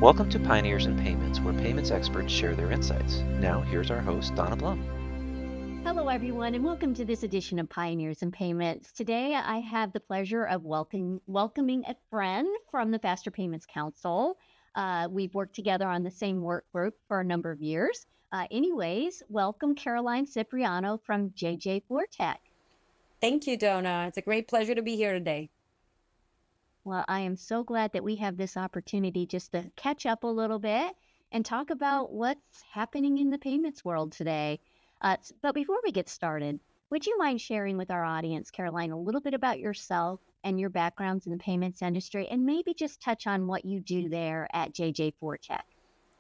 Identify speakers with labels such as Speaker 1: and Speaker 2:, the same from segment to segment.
Speaker 1: Welcome to Pioneers in Payments, where payments experts share their insights. Now, here's our host, Donna Blum.
Speaker 2: Hello, everyone, and welcome to this edition of Pioneers in Payments. Today, I have the pleasure of welcoming a friend from the Faster Payments Council. We've worked together on the same work group for a number of years. Anyways, welcome Caroline Cypriano from JJ4Tech.
Speaker 3: Thank you, Donna. It's a great pleasure to be here today.
Speaker 2: Well, I am so glad that we have this opportunity just to catch up a little bit and talk about what's happening in the payments world today. But before we get started, would you mind sharing with our audience, Caroline, a little bit about yourself and your backgrounds in the payments industry, and maybe just touch on what you do there at JJ4Tech?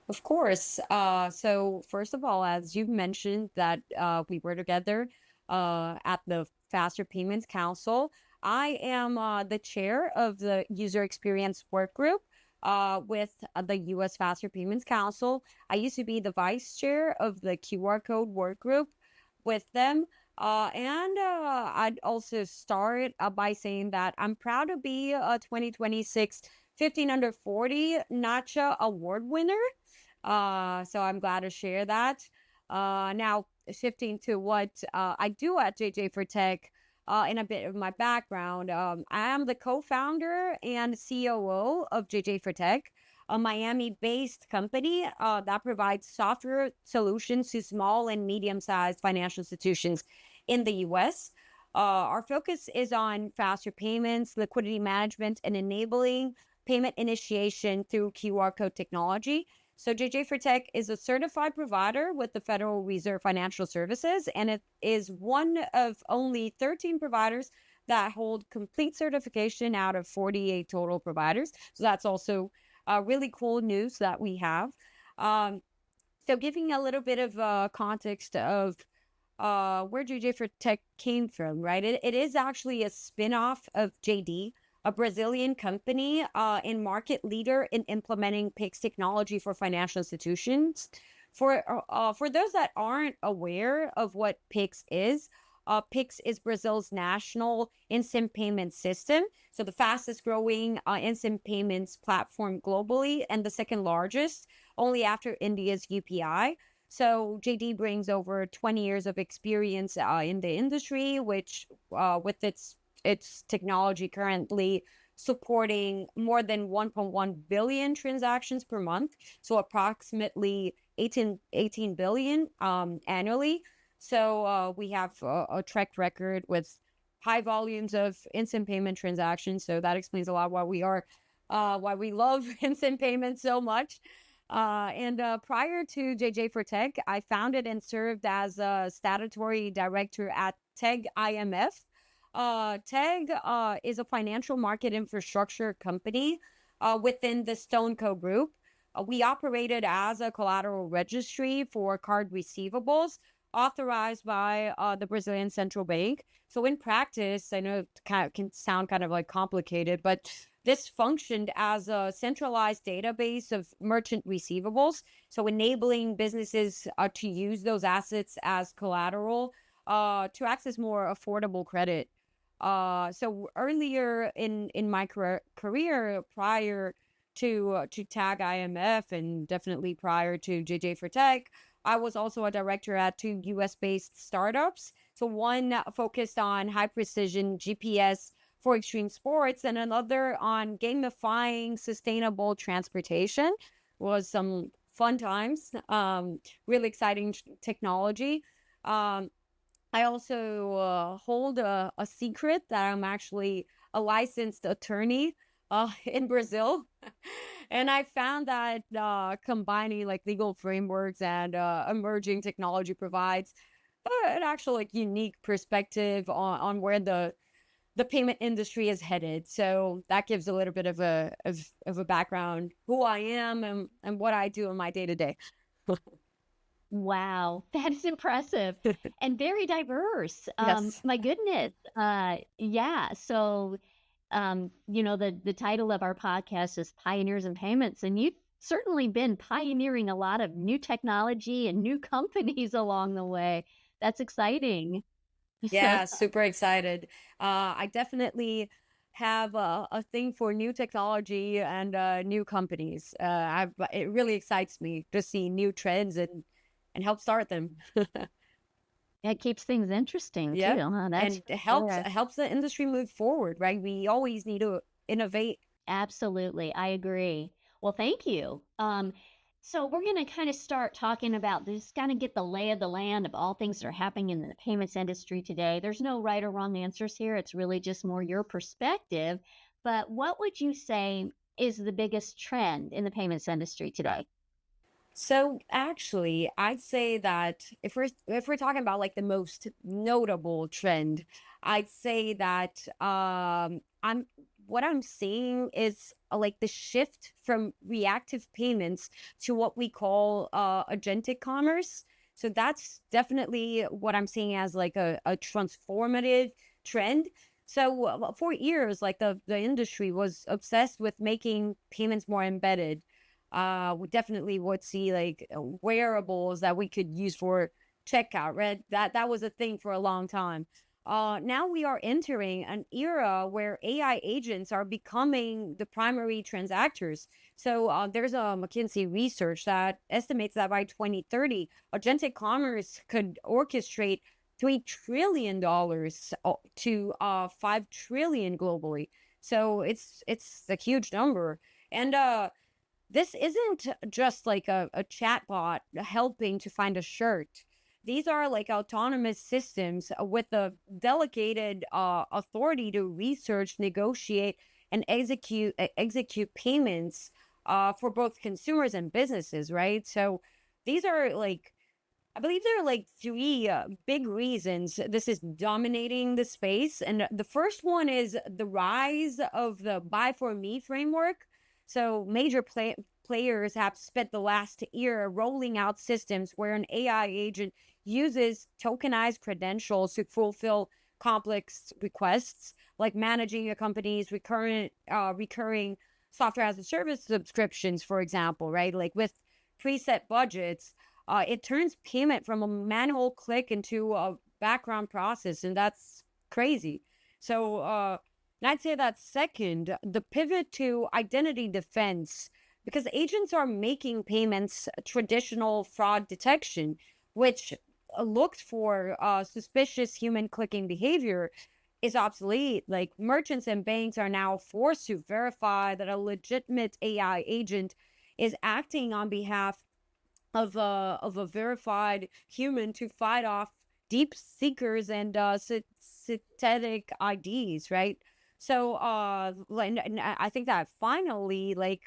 Speaker 3: Of course. So first of all, as you've mentioned that we were together at the Faster Payments Council, I am the chair of the User Experience Work Group with the U.S. Faster Payments Council. I used to be the vice chair of the QR Code Work Group with them. I'd also start by saying that I'm proud to be a 2026 15 under 40 NACHA award winner. So I'm glad to share that. Now, shifting to what I do at JJ4Tech in a bit of my background, I am the co-founder and COO of JJ4Tech, a Miami-based company that provides software solutions to small and medium-sized financial institutions in the U.S. Our focus is on faster payments, liquidity management, and enabling payment initiation through QR code technology. So JJ4Tech is a certified provider with the Federal Reserve Financial Services, and it is one of only 13 providers that hold complete certification out of 48 total providers. So that's also really cool news that we have. So giving a little bit of context of where JJ4Tech came from, right? It is actually a spinoff of JD, a Brazilian company and market leader in implementing Pix technology for financial institutions. For those that aren't aware of what Pix is Brazil's national instant payment system. So the fastest growing instant payments platform globally and the second largest, only after India's UPI. So JD brings over 20 years of experience in the industry, which with its technology currently supporting more than 1.1 billion transactions per month, so approximately 18 billion annually. So we have a track record with high volumes of instant payment transactions. So that explains a lot why we love instant payments so much. Prior to JJ4Tech, I founded and served as a statutory director at TEG IMF. TEG is a financial market infrastructure company within the StoneCo Group. We operated as a collateral registry for card receivables authorized by the Brazilian Central Bank. So in practice, I know it can sound kind of like complicated, but this functioned as a centralized database of merchant receivables, so enabling businesses to use those assets as collateral to access more affordable credit. So earlier in my career, prior to TAG IMF and definitely prior to JJ4Tech, I was also a director at two US-based startups. So one focused on high precision GPS for extreme sports, and another on gamifying sustainable transportation. Was some fun times, really exciting technology. I also hold a secret that I'm actually a licensed attorney in Brazil. And I found that combining like legal frameworks and emerging technology provides an actual like unique perspective on where the payment industry is headed. So that gives a little bit of a background, who I am and what I do in my day to day.
Speaker 2: Wow, that is impressive and very diverse.
Speaker 3: Yes.
Speaker 2: My goodness. Yeah. So, the title of our podcast is Pioneers in Payments, and you've certainly been pioneering a lot of new technology and new companies along the way. That's exciting. So,
Speaker 3: Yeah, super excited. I definitely have a thing for new technology and new companies. It really excites me to see new trends and help start them.
Speaker 2: It keeps things interesting too,
Speaker 3: Yep.
Speaker 2: huh? That's
Speaker 3: And it helps
Speaker 2: correct.
Speaker 3: helps the industry move forward, right? We always need to innovate.
Speaker 2: Absolutely. I agree. Well, thank you. So we're going to kind of start talking about this, kind of get the lay of the land of all things that are happening in the payments industry today. There's no right or wrong answers here. It's really just more your perspective. But what would you say is the biggest trend in the payments industry today?
Speaker 3: So actually, I'd say that if we're talking about like the most notable trend, I'd say that I'm what I'm seeing is like the shift from reactive payments to what we call agentic commerce. So that's definitely what I'm seeing as like a transformative trend. So for years, like the industry was obsessed with making payments more embedded. We definitely would see like wearables that we could use for checkout, right? That was a thing for a long time. Now we are entering an era where AI agents are becoming the primary transactors. So there's a McKinsey research that estimates that by 2030, agentic commerce could orchestrate $3 trillion to 5 trillion globally. So it's a huge number. And this isn't just like a chatbot helping to find a shirt. These are like autonomous systems with the delegated authority to research, negotiate, and execute payments for both consumers and businesses, right? So these are like I believe there are like three big reasons this is dominating the space. And the first one is the rise of the buy for me framework. So major players have spent the last year rolling out systems where an AI agent uses tokenized credentials to fulfill complex requests, like managing a company's recurring software as a service subscriptions, for example, right? Like with preset budgets, it turns payment from a manual click into a background process, and that's crazy. So, and I'd say that second, the pivot to identity defense, because agents are making payments traditional fraud detection, which looked for suspicious human clicking behavior, is obsolete. Like merchants and banks are now forced to verify that a legitimate AI agent is acting on behalf of a verified human to fight off deep seekers and synthetic IDs, right? So and I think that finally, like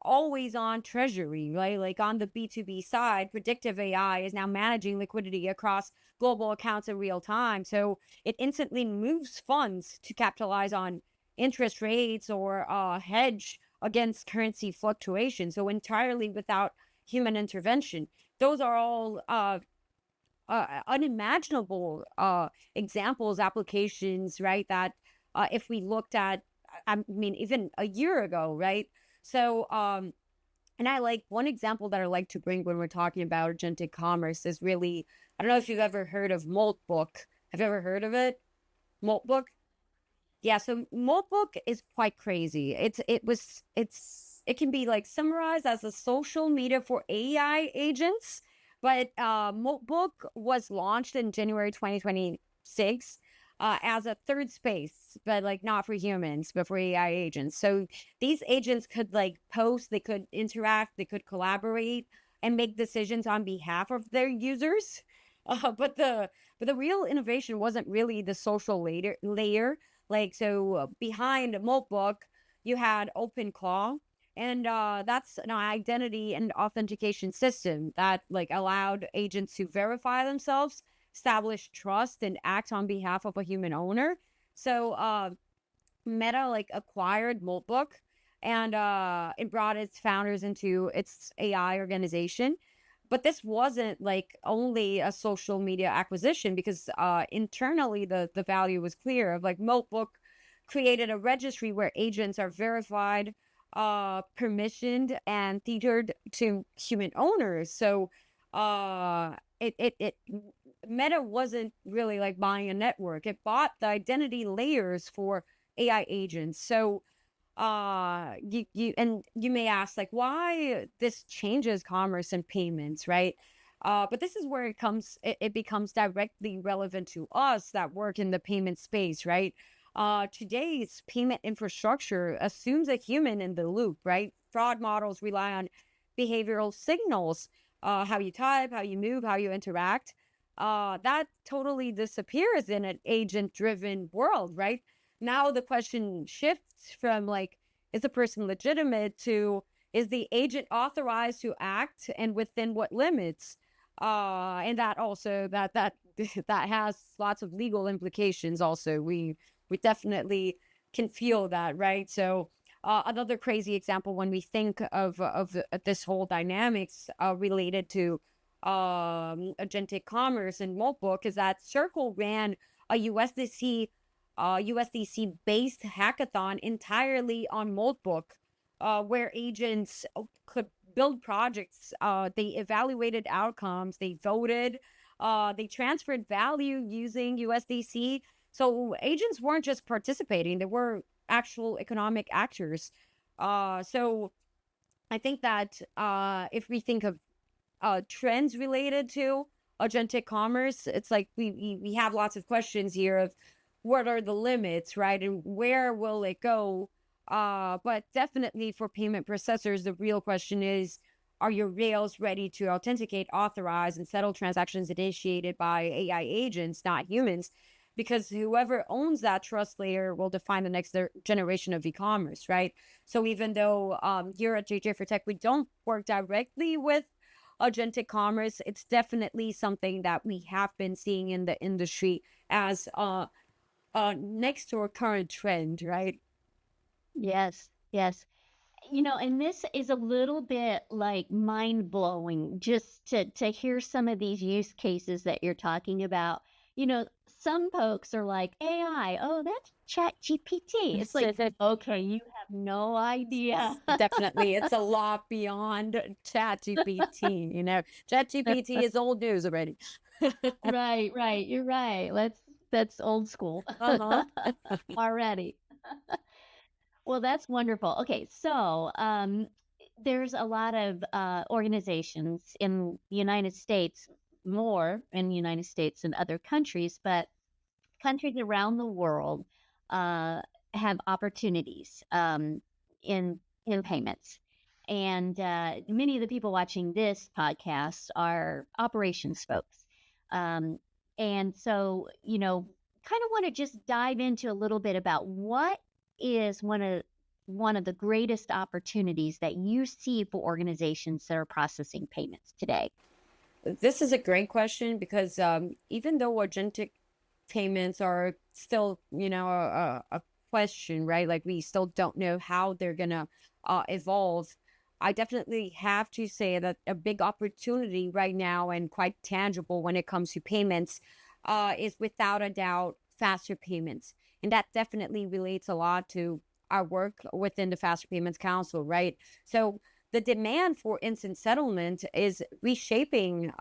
Speaker 3: always on treasury, right? Like on the B2B side, predictive AI is now managing liquidity across global accounts in real time. So it instantly moves funds to capitalize on interest rates or hedge against currency fluctuations. So entirely without human intervention. Those are all unimaginable examples, applications, right? That if we looked at, I mean, even a year ago, right? So, and I like one example that I like to bring when we're talking about agentic commerce is really, I don't know if you've ever heard of Moltbook. Have you ever heard of it? Moltbook? Yeah, so Moltbook is quite crazy. It can be like summarized as a social media for AI agents, but Moltbook was launched in January 2026 as a third space, but like not for humans, but for AI agents. So these agents could like post, they could interact, they could collaborate and make decisions on behalf of their users. But the real innovation wasn't really the social layer. Like, so behind Moltbook, you had OpenClaw, and that's an identity and authentication system that like allowed agents to verify themselves, establish trust, and act on behalf of a human owner. So Meta like acquired Moltbook and it brought its founders into its AI organization. But this wasn't like only a social media acquisition because internally the value was clear of like Moltbook created a registry where agents are verified, permissioned, and tethered to human owners. So it Meta wasn't really like buying a network. It bought the identity layers for AI agents. So you may ask, like, why this changes commerce and payments, right? But this is where it becomes directly relevant to us that work in the payment space, right? Today's payment infrastructure assumes a human in the loop, right? Fraud models rely on behavioral signals, how you type, how you move, how you interact. That totally disappears in an agent-driven world, right? Now the question shifts from, like, is the person legitimate, to, is the agent authorized to act, and within what limits? And that also that that has lots of legal implications. Also, we definitely can feel that, right? So another crazy example when we think of this whole dynamics related to agentic commerce and Moltbook is that Circle ran a USDC based hackathon entirely on Moltbook, where agents could build projects. They evaluated outcomes, they voted, they transferred value using USDC. So agents weren't just participating, they were actual economic actors. So I think that if we think of trends related to agentic commerce, it's like we have lots of questions here of what are the limits, right? And where will it go? But definitely for payment processors, the real question is, are your rails ready to authenticate, authorize, and settle transactions initiated by AI agents, not humans? Because whoever owns that trust layer will define the next generation of e-commerce, right? So even though here at JJ4Tech, we don't work directly with agentic commerce, it's definitely something that we have been seeing in the industry as next to a current trend, right?
Speaker 2: Yes, yes. And this is a little bit like mind blowing just to hear some of these use cases that you're talking about. Some folks are like, AI, oh, that's Chat GPT. It's like, okay, you have no idea.
Speaker 3: Definitely, it's a lot beyond Chat GPT. Chat GPT is old news already.
Speaker 2: Right, right. You're right. That's old school
Speaker 3: Uh-huh.
Speaker 2: already. Well, that's wonderful. Okay, so there's a lot of organizations in the United States, more in the United States than other countries, but countries around the world uh, have opportunities in payments. And many of the people watching this podcast are operations folks. Um, and so, kind of want to just dive into a little bit about what is one of the greatest opportunities that you see for organizations that are processing payments today.
Speaker 3: This is a great question because even though agentic payments are still, a question, right? Like we still don't know how they're gonna evolve. I definitely have to say that a big opportunity right now and quite tangible when it comes to payments is without a doubt faster payments. And that definitely relates a lot to our work within the Faster Payments Council, right? So the demand for instant settlement is reshaping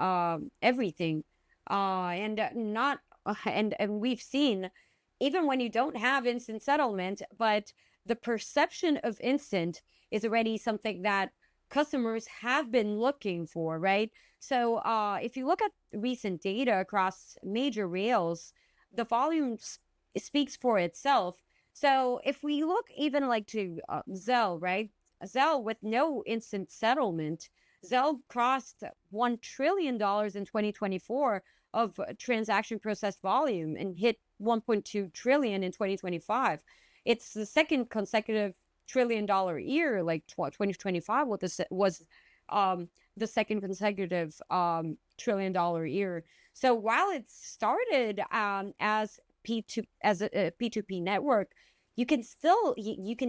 Speaker 3: everything. And not and we've seen, even when you don't have instant settlement, but the perception of instant is already something that customers have been looking for, right? So if you look at recent data across major rails, the volume speaks for itself. So if we look even like to Zelle, right? Zelle with no instant settlement, Zelle crossed $1 trillion in 2024 of transaction processed volume and hit 1.2 trillion in 2025. It's the second consecutive $1 trillion year. Like 2025 was the second consecutive $1 trillion year. So while it started as a P2P network, you can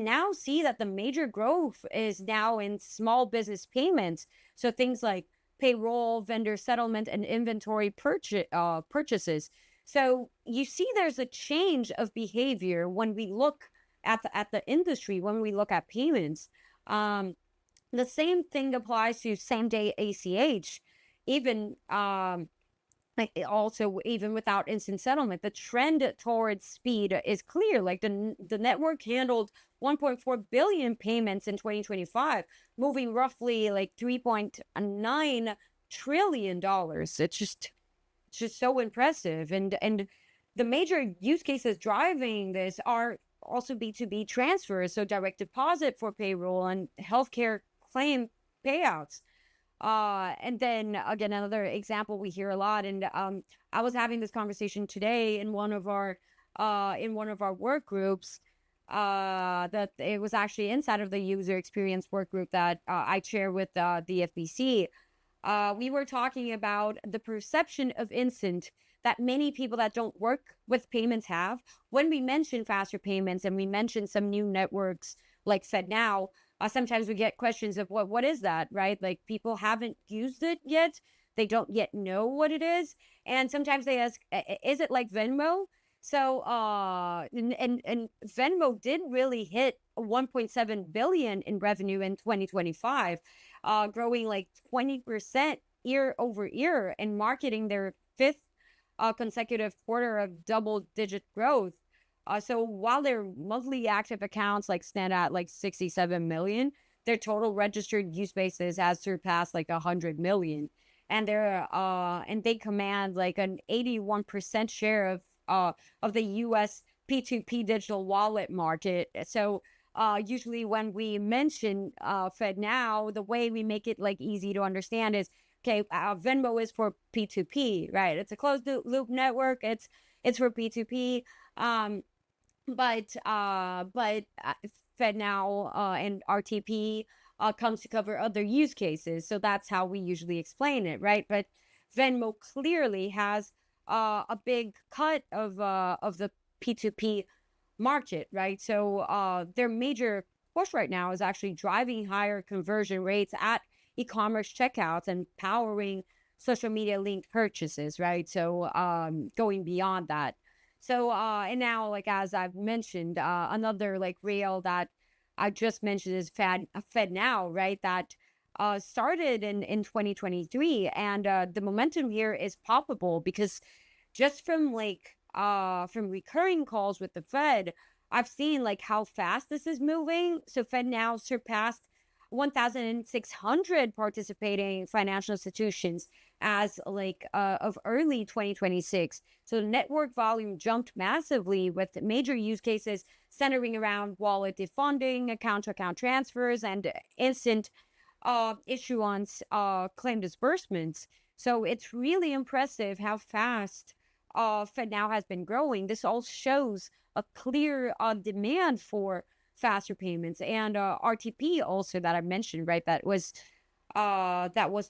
Speaker 3: now see that the major growth is now in small business payments. So things like payroll, vendor settlement, and inventory purchases. So you see there's a change of behavior when we look at the industry, when we look at payments. The same thing applies to same day ACH. Even also, even without instant settlement, the trend towards speed is clear. Like the network handled 1.4 billion payments in 2025, moving roughly like $3.9 trillion. It's just so impressive. And the major use cases driving this are also B2B transfers, so direct deposit for payroll and healthcare claim payouts. And then again, another example we hear a lot, and I was having this conversation today in one of our work groups. That it was actually inside of the user experience work group that I chair with the FBC. We were talking about the perception of instant that many people that don't work with payments have. When we mention faster payments and we mention some new networks like FedNow, sometimes we get questions of what is that, right? Like people haven't used it yet. They don't yet know what it is. And sometimes they ask, is it like Venmo? So, and Venmo did really hit 1.7 billion in revenue in 2025, growing like 20% year over year and marketing their fifth consecutive quarter of double-digit growth. So while their monthly active accounts like stand at like 67 million, their total registered use bases has surpassed like 100 million, and they command like an 81% share of the U.S. P2P digital wallet market. So usually when we mention FedNow, the way we make it like easy to understand is, okay, Venmo is for P2P, right? It's a closed loop network. It's for P2P. But FedNow and RTP comes to cover other use cases. So that's how we usually explain it, right? But Venmo clearly has a big cut of the P2P market, right? So their major push right now is actually driving higher conversion rates at e-commerce checkouts and powering social media linked purchases, right? So going beyond that. So and now, like as I've mentioned, another like rail that I just mentioned is FedNow, right? That started in 2023, and the momentum here is palpable because just from from recurring calls with the Fed, I've seen like how fast this is moving. So FedNow surpassed 1,600 participating financial institutions as of early 2026. So the network volume jumped massively with major use cases centering around wallet defunding, account-to-account transfers, and instant issuance claim disbursements. So it's really impressive how fast FedNow has been growing. This all shows a clear demand for faster payments, and RTP also that I mentioned, right? That was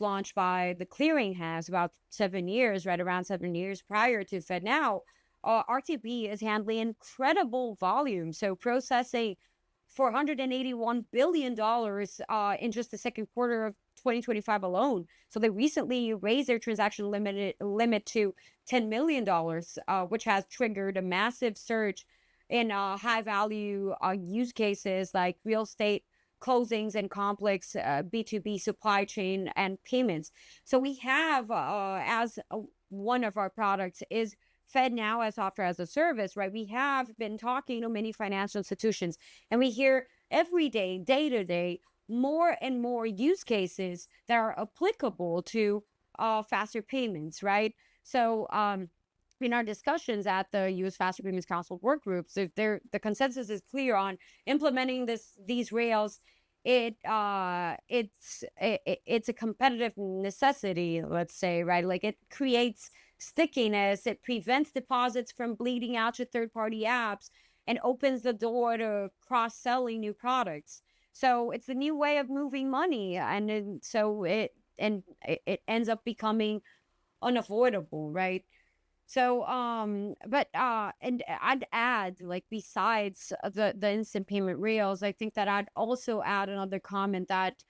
Speaker 3: launched by the clearinghouse about 7 years, right around 7 years prior to FedNow. RTP is handling incredible volume, so processing $481 billion in just the second quarter of 2025 alone. So they recently raised their transaction limit to $10 million, which has triggered a massive surge in high value use cases like real estate closings and complex B2B supply chain and payments. So we have one of our products is FedNow as software as a service, right? We have been talking to many financial institutions, and we hear every day, day to day, more and more use cases that are applicable to faster payments, right? So in our discussions at the U.S. Faster Payments Council work groups, if the consensus is clear on implementing these rails. It's a competitive necessity, let's say, right? Like it creates stickiness, it prevents deposits from bleeding out to third-party apps, and opens the door to cross-selling new products. So it's a new way of moving money, and it ends up becoming unavoidable, right? So, and I'd add, like, besides the instant payment rails, I think that I'd also add another comment that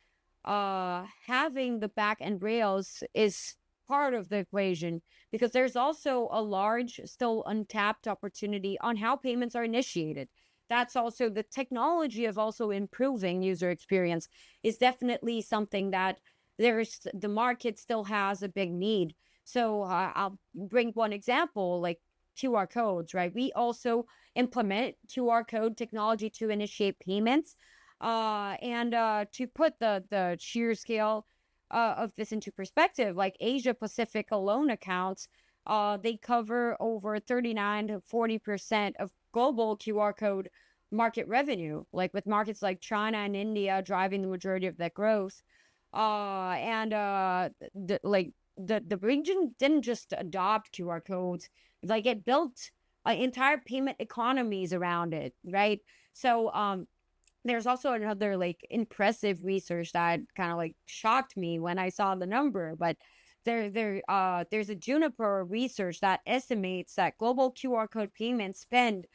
Speaker 3: having the back end rails is part of the equation, because there's also a large, still untapped opportunity on how payments are initiated. That's also the technology of also improving user experience is definitely something that the market still has a big need. So I'll bring one example, like QR codes, right? We also implement QR code technology to initiate payments. And to put the sheer scale of this into perspective, like Asia Pacific alone accounts, they cover over 39 to 40% of global QR code market revenue, like with markets like China and India driving the majority of that growth. And the region didn't just adopt QR codes, like it built entire payment economies around it, right? So there's also another like impressive research that kind of like shocked me when I saw the number, but there's a Juniper research that estimates that global QR code payment spend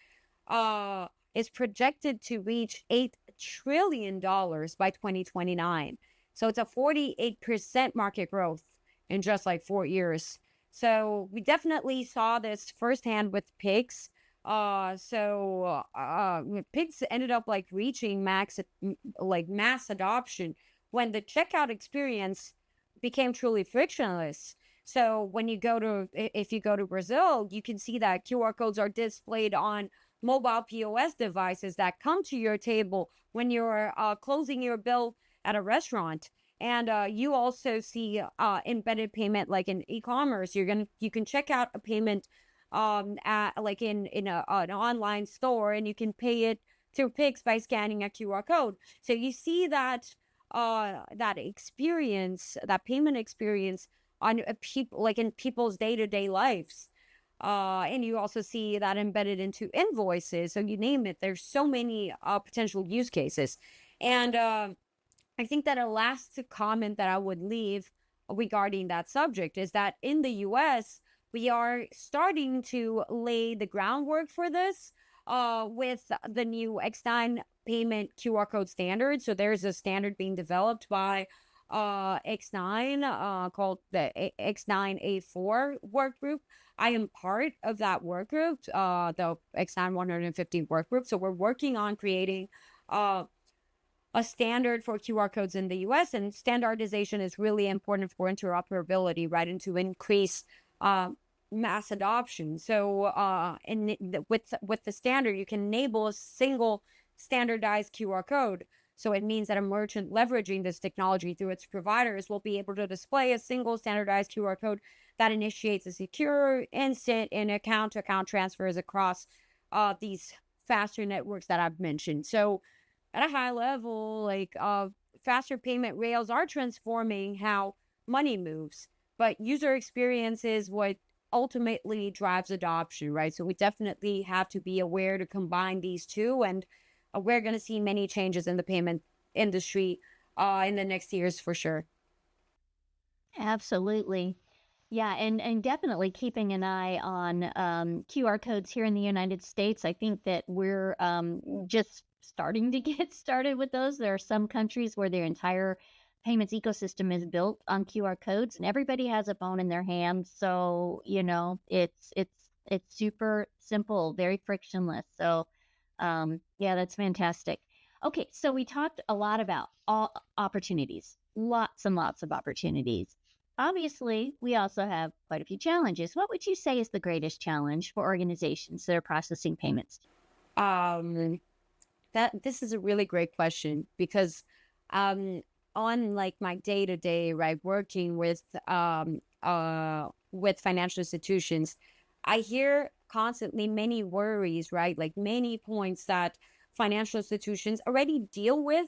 Speaker 3: uh is projected to reach $8 trillion by 2029. So it's a 48% market growth in just like 4 years. So we definitely saw this firsthand with pigs. Pigs ended up like reaching mass adoption when the checkout experience became truly frictionless. So when you go to if you go to Brazil, you can see that QR codes are displayed on mobile POS devices that come to your table when you're closing your bill at a restaurant. And you also see embedded payment like in e-commerce. You can check out a payment at like in an online store, and you can pay it through Pix by scanning a QR code. So you see that that experience, that payment experience on people like in people's day-to-day lives. And you also see that embedded into invoices. So you name it, there's so many potential use cases. And I think that a last comment that I would leave regarding that subject is that in the US, we are starting to lay the groundwork for this with the new X9 payment QR code standard. So there's a standard being developed by X9 called the X9A4 work group. I am part of that work group, the X9 150 work group. So we're working on creating a standard for QR codes in the US, and standardization is really important for interoperability, right? And to increase mass adoption. So with the standard, you can enable a single standardized QR code. So it means that a merchant leveraging this technology through its providers will be able to display a single standardized QR code that initiates a secure, instant, and account-to-account transfers across these faster networks that I've mentioned. So at a high level, like faster payment rails are transforming how money moves, but user experience is what ultimately drives adoption, right? So we definitely have to be aware to combine these two, and we're going to see many changes in the payment industry in the next years for sure.
Speaker 2: Absolutely. Yeah, and definitely keeping an eye on QR codes here in the United States. I think that we're just starting to get started with those. There are some countries where their entire payments ecosystem is built on QR codes, and everybody has a phone in their hand. So it's super simple, very frictionless. So yeah, that's fantastic. Okay, so we talked a lot about all opportunities, lots and lots of opportunities. Obviously, we also have quite a few challenges. What would you say is the greatest challenge for organizations that are processing payments?
Speaker 3: Um, that this is a really great question because on like my day to day, right, working with financial institutions, I hear constantly many worries, right, like many points that financial institutions already deal with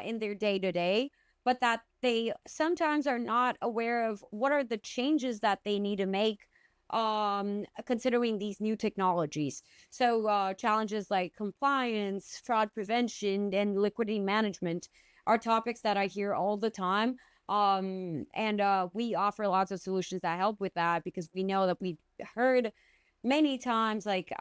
Speaker 3: in their day to day, but that they sometimes are not aware of what are the changes that they need to make considering these new technologies. So challenges like compliance, fraud prevention, and liquidity management are topics that I hear all the time. And we offer lots of solutions that help with that because we know that we've heard many times like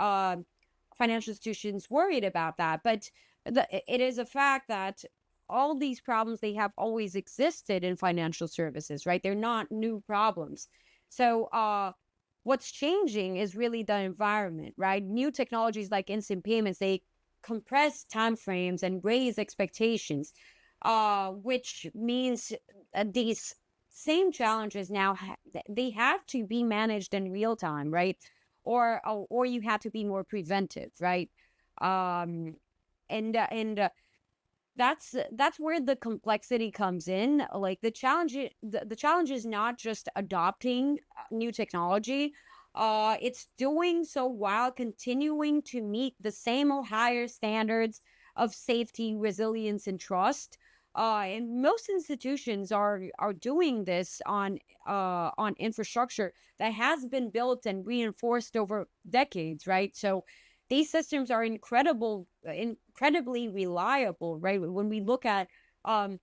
Speaker 3: financial institutions worried about that. But it is a fact that all these problems, they have always existed in financial services, right? They're not new problems. So what's changing is really the environment, right? New technologies like instant payments, they compress timeframes and raise expectations, which means these same challenges now they have to be managed in real time, right? Or you have to be more preventive, right? Um, and that's where the complexity comes in. Like the challenge is not just adopting new technology. It's doing so while continuing to meet the same or higher standards of safety, resilience, and trust. And most institutions are doing this on infrastructure that has been built and reinforced over decades, right? So these systems are incredibly reliable, right? When we look at um,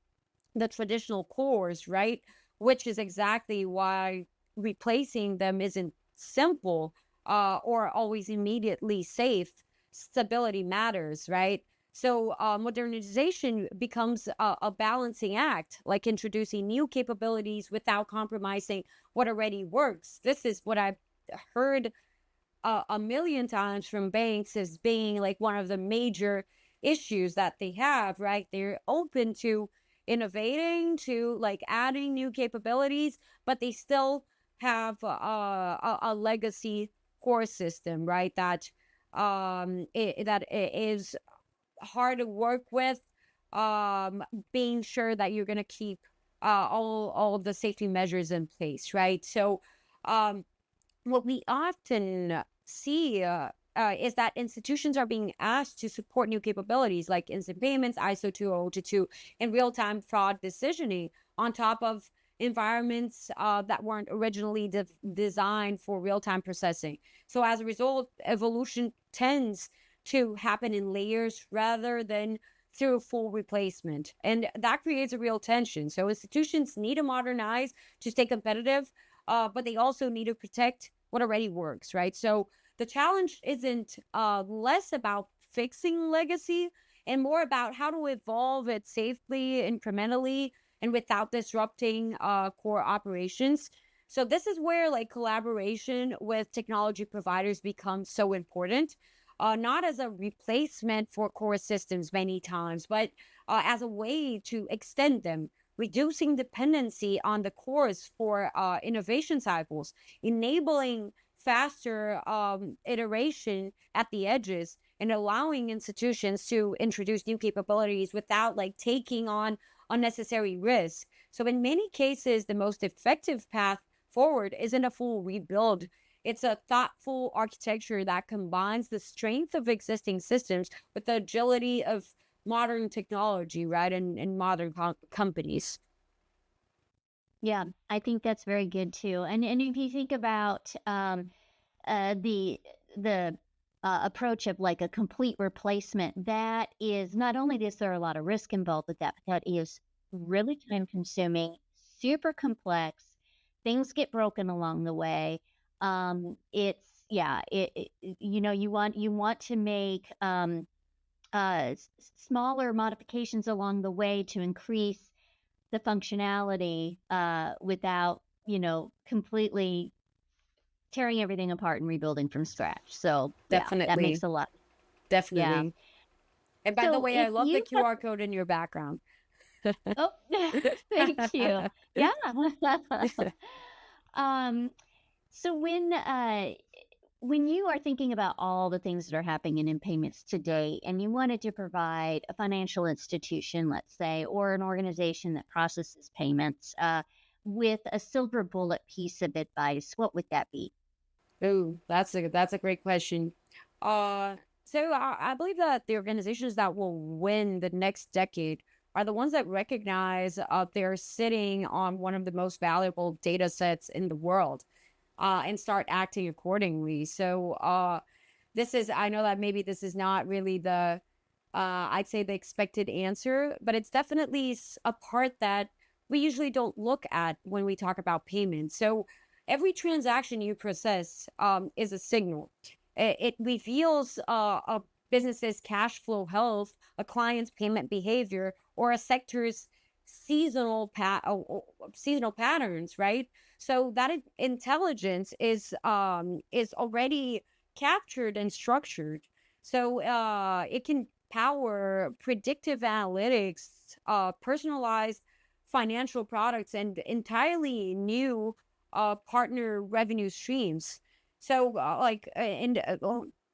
Speaker 3: the traditional cores, right, which is exactly why replacing them isn't simple or always immediately safe. Stability matters, right? So modernization becomes a balancing act, like introducing new capabilities without compromising what already works. This is what I've heard a million times from banks as being like one of the major issues that they have, right? They're open to innovating, to like adding new capabilities, but they still have a legacy core system, right? That is hard to work with. Being sure that you're gonna keep all of the safety measures in place, right? So um, what we often see is that institutions are being asked to support new capabilities like instant payments, ISO 20022, and real-time fraud decisioning on top of environments that weren't originally designed for real-time processing. So as a result, evolution tends to happen in layers rather than through full replacement. And that creates a real tension. So institutions need to modernize to stay competitive, but they also need to protect what already works, right? So the challenge isn't less about fixing legacy and more about how to evolve it safely, incrementally, and without disrupting core operations. So this is where like collaboration with technology providers becomes so important, not as a replacement for core systems many times, but as a way to extend them, reducing dependency on the cores for innovation cycles, enabling faster iteration at the edges, and allowing institutions to introduce new capabilities without like taking on unnecessary risk. So in many cases, the most effective path forward isn't a full rebuild. It's a thoughtful architecture that combines the strength of existing systems with the agility of modern technology, right? And modern companies.
Speaker 2: Yeah, I think that's very good too. And if you think about the approach of like a complete replacement, that is not only is there a lot of risk involved with that, but that is really time consuming, super complex. Things get broken along the way. It's yeah, you want to make smaller modifications along the way to increase the functionality without completely tearing everything apart and rebuilding from scratch. So yeah, that makes
Speaker 3: Definitely.
Speaker 2: a lot. Yeah.
Speaker 3: Definitely. And by the
Speaker 2: So
Speaker 3: way, I
Speaker 2: if
Speaker 3: love the
Speaker 2: you have,
Speaker 3: QR code in your background.
Speaker 2: oh, thank you. Yeah. um. So when you are thinking about all the things that are happening in payments today, and you wanted to provide a financial institution, let's say, or an organization that processes payments, with a silver bullet piece of advice, what would that be?
Speaker 3: Oh, that's a great question. Uh, so I believe that the organizations that will win the next decade are the ones that recognize they're sitting on one of the most valuable data sets in the world, and start acting accordingly. So this is I know that maybe this is not really the I'd say the expected answer, but it's definitely a part that we usually don't look at when we talk about payments. So every transaction you process is a signal. It reveals a business's cash flow health, a client's payment behavior, or a sector's seasonal patterns, right? So that intelligence is already captured and structured. So it can power predictive analytics, personalized financial products and entirely new partner revenue streams. So,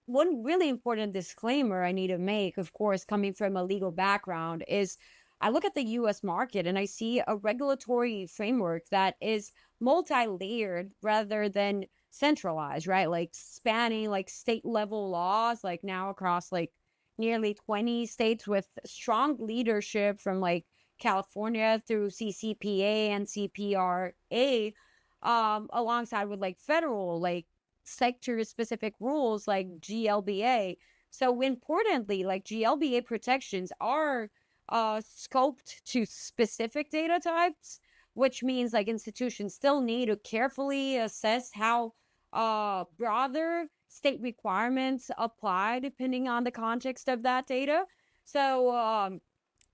Speaker 3: one really important disclaimer I need to make, of course, coming from a legal background, is I look at the US market and I see a regulatory framework that is multi-layered rather than centralized, right? Like spanning like state level laws, like now across like nearly 20 states with strong leadership from like California through CCPA and CPRA, alongside with like federal, like sector specific rules like GLBA. So importantly, like GLBA protections are scoped to specific data types, which means like institutions still need to carefully assess how broader state requirements apply depending on the context of that data. So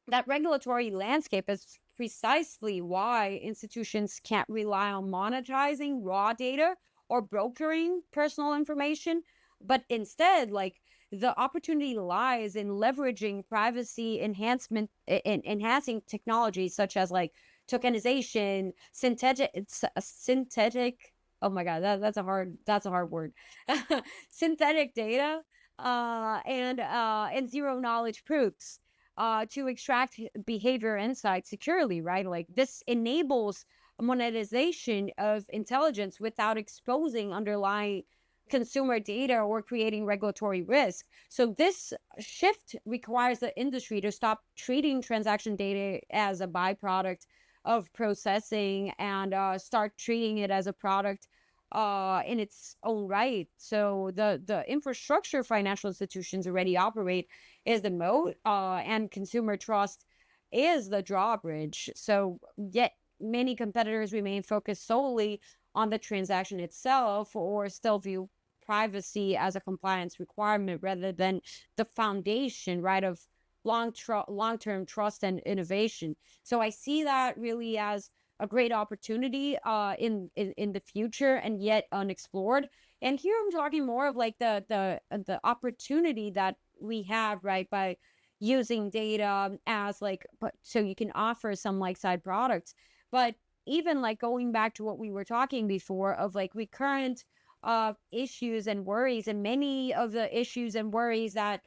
Speaker 3: that regulatory landscape is precisely why institutions can't rely on monetizing raw data or brokering personal information, but instead, like the opportunity lies in leveraging privacy enhancing technologies such as like tokenization, synthetic. Oh my God, that's a hard word. Synthetic data, and zero knowledge proofs to extract behavior insights securely, right? Like this enables monetization of intelligence without exposing underlying consumer data or creating regulatory risk. So this shift requires the industry to stop treating transaction data as a byproduct of processing and start treating it as a product in its own right. So the infrastructure financial institutions already operate is the moat, and consumer trust is the drawbridge. So yet many competitors remain focused solely on the transaction itself or still view privacy as a compliance requirement rather than the foundation, right, of long-term trust and innovation. So I see that really as a great opportunity in the future and yet unexplored. And here I'm talking more of like the opportunity that we have, right, by using data as like so you can offer some like side products. But even like going back to what we were talking before of like recurrent issues and worries, and many of the issues and worries that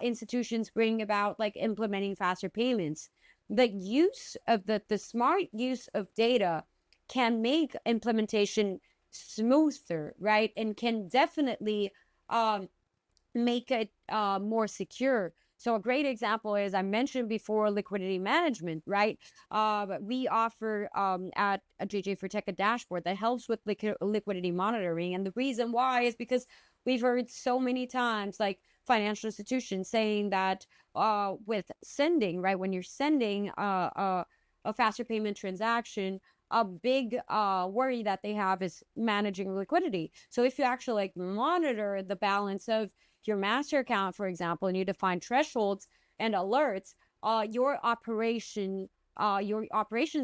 Speaker 3: institutions bring about like implementing faster payments, the use of the smart use of data can make implementation smoother, right, and can definitely make it more secure. So a great example is I mentioned before liquidity management, right? We offer at JJ4Tech a dashboard that helps with liquidity monitoring. And the reason why is because we've heard so many times like financial institutions saying that with sending, right, when you're sending a faster payment transaction, a big worry that they have is managing liquidity. So if you actually like monitor the balance of your master account, for example, and you define thresholds and alerts, your operations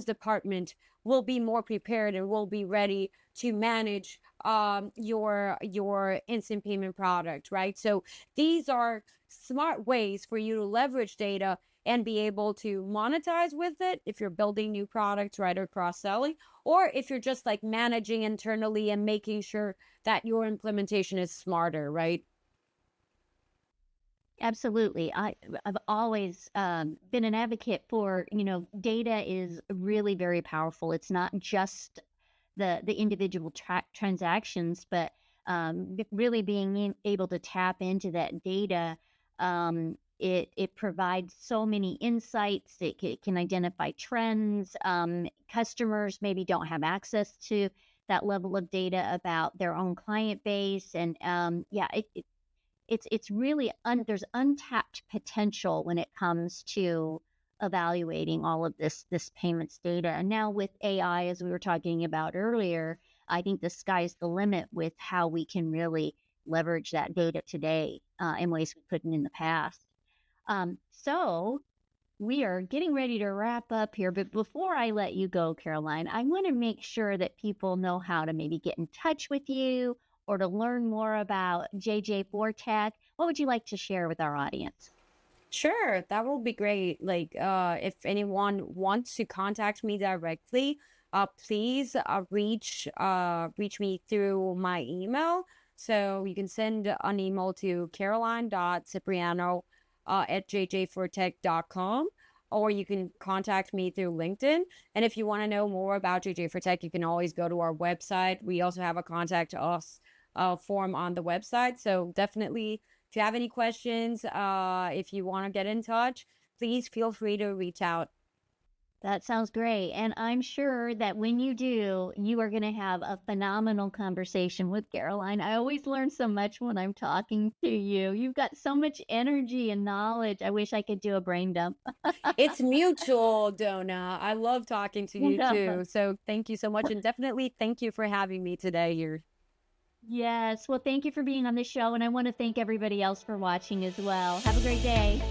Speaker 3: department will be more prepared and will be ready to manage your instant payment product, right? So these are smart ways for you to leverage data and be able to monetize with it if you're building new products, right, or cross-selling, or if you're just like managing internally and making sure that your implementation is smarter, right?
Speaker 2: Absolutely. I've always been an advocate for, data is really very powerful. It's not just the individual transactions, but really being able to tap into that data. It provides so many insights. It can identify trends. Customers maybe don't have access to that level of data about their own client base, and it's really there's untapped potential when it comes to evaluating all of this payments data. And now with AI, as we were talking about earlier, I think the sky's the limit with how we can really leverage that data today in ways we couldn't in the past. So we are getting ready to wrap up here, but before I let you go, Caroline, I want to make sure that people know how to maybe get in touch with you or to learn more about JJ4Tech. What would you like to share with our audience?
Speaker 3: Sure, that will be great. Like, if anyone wants to contact me directly, please reach me through my email. So you can send an email to caroline.cypriano at jj4tech.com, or you can contact me through LinkedIn. And if you want to know more about JJ4Tech, you can always go to our website. We also have a contact us form on the website. So definitely, if you have any questions, if you want to get in touch, please feel free to reach out.
Speaker 2: That sounds great. And I'm sure that when you do, you are going to have a phenomenal conversation with Caroline. I always learn so much when I'm talking to you. You've got so much energy and knowledge. I wish I could do a brain dump.
Speaker 3: It's mutual, Donna. I love talking to you
Speaker 2: Yeah.
Speaker 3: too. So thank you so much. And definitely thank you for having me today here.
Speaker 2: Yes. Well, thank you for being on the show. And I want to thank everybody else for watching as well. Have a great day.